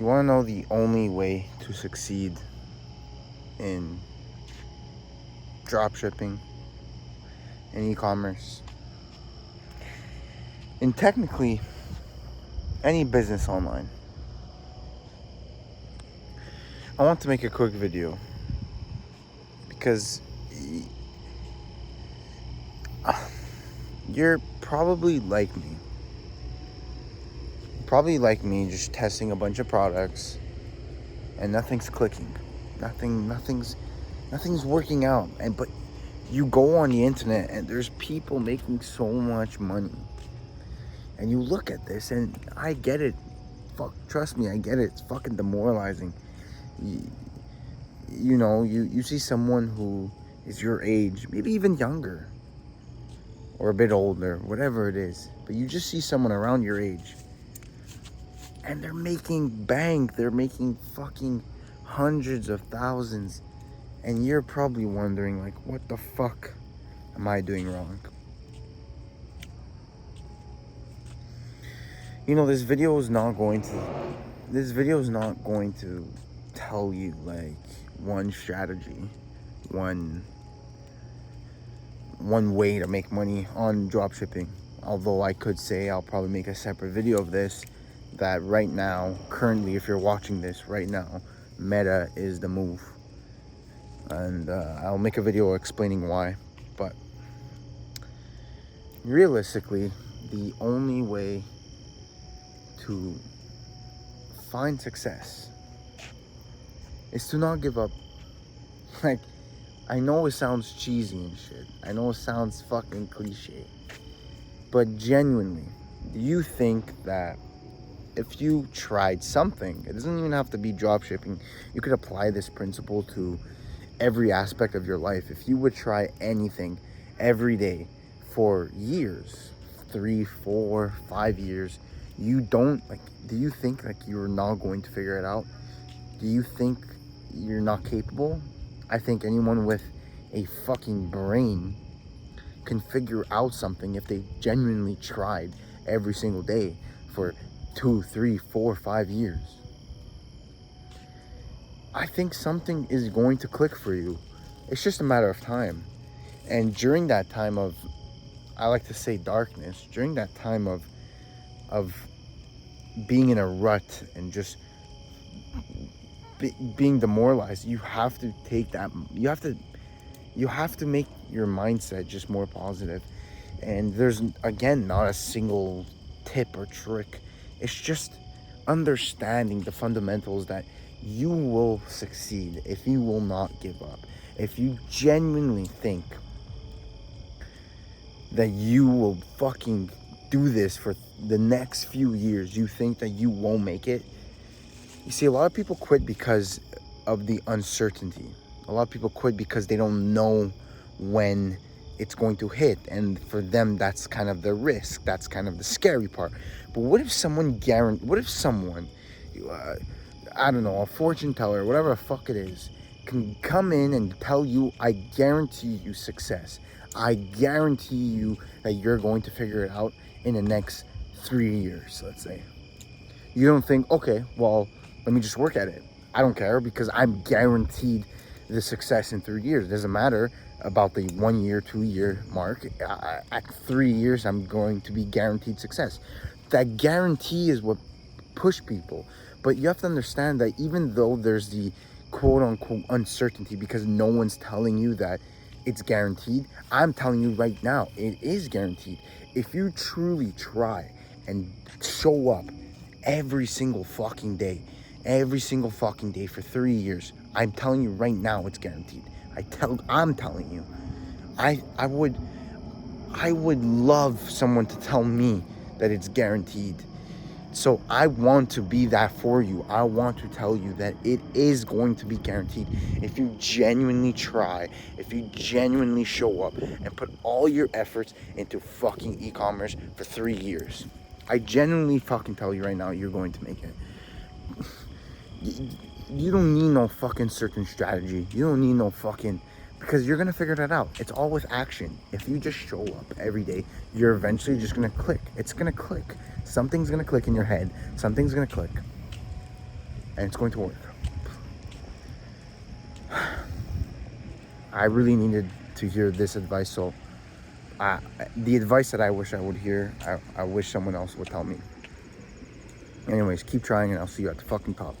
You want to know the only way to succeed in dropshipping and e-commerce, and technically any business online? I want to make a quick video because you're probably like me. Just testing a bunch of products and nothing's clicking. Nothing's working out. But you go on the internet and there's people making so much money. And you look at this and I get it. Trust me, I get it. It's fucking demoralizing. You see someone who is your age, maybe even younger or a bit older, whatever it is. But you just see someone around your age and they're making bank. They're making fucking hundreds of thousands. And you're probably wondering, like, what the fuck am I doing wrong? This video is not going to tell you, like, one strategy, one way to make money on dropshipping. Although I could say I'll probably make a separate video of this, that right now, currently, if you're watching this right now, Meta is the move. And I'll make a video explaining why. But realistically, the only way to find success is to not give up. Like, I know it sounds cheesy and shit. I know it sounds fucking cliche. But genuinely, do you think that if you tried something, it doesn't even have to be dropshipping, you could apply this principle to every aspect of your life. If you would try anything every day for years, 3, 4, 5 years, do you think like you're not going to figure it out? Do you think you're not capable? I think anyone with a fucking brain can figure out something if they genuinely tried every single day for 2, 3, 4, 5 years. I think something is going to click for you. It's just a matter of time. And during that time of, I like to say, darkness, during that time of being in a rut and just being demoralized, you have to take that, you have to make your mindset just more positive. And there's, again, not a single tip or trick. It's just understanding the fundamentals that you will succeed if you will not give up. If you genuinely think that you will fucking do this for the next few years, you think that you won't make it. You see, a lot of people quit because of the uncertainty. A lot of people quit because they don't know when it's going to hit, and for them that's kind of the risk, that's kind of the scary part. But what if someone I don't know, a fortune teller, whatever the fuck it is, can come in and tell you, I guarantee you success, I guarantee you that you're going to figure it out in the next 3 years, let's say. You don't think, okay, well, let me just work at it. I don't care, because I'm guaranteed the success in 3 years. It doesn't matter about the 1 year, 2 year mark. At 3 years, I'm going to be guaranteed success. That guarantee is what push people. But you have to understand that even though there's the quote unquote uncertainty, because no one's telling you that it's guaranteed, I'm telling you right now, it is guaranteed. If you truly try and show up every single fucking day for 3 years, I'm telling you right now, it's guaranteed. I'm telling you. I would love someone to tell me that it's guaranteed. So I want to be that for you. I want to tell you that it is going to be guaranteed. If you genuinely try, if you genuinely show up and put all your efforts into fucking e-commerce for 3 years, I genuinely fucking tell you right now, you're going to make it. You don't need no fucking certain strategy. You don't need no fucking, because you're gonna figure that out. It's all with action. If you just show up every day, you're eventually just gonna click. It's gonna click. Something's gonna click in your head. Something's gonna click. and it's going to work. I really needed to hear this advice, so the advice that I wish I would hear, I wish someone else would tell me. Anyways, keep trying, and I'll see you at the fucking top.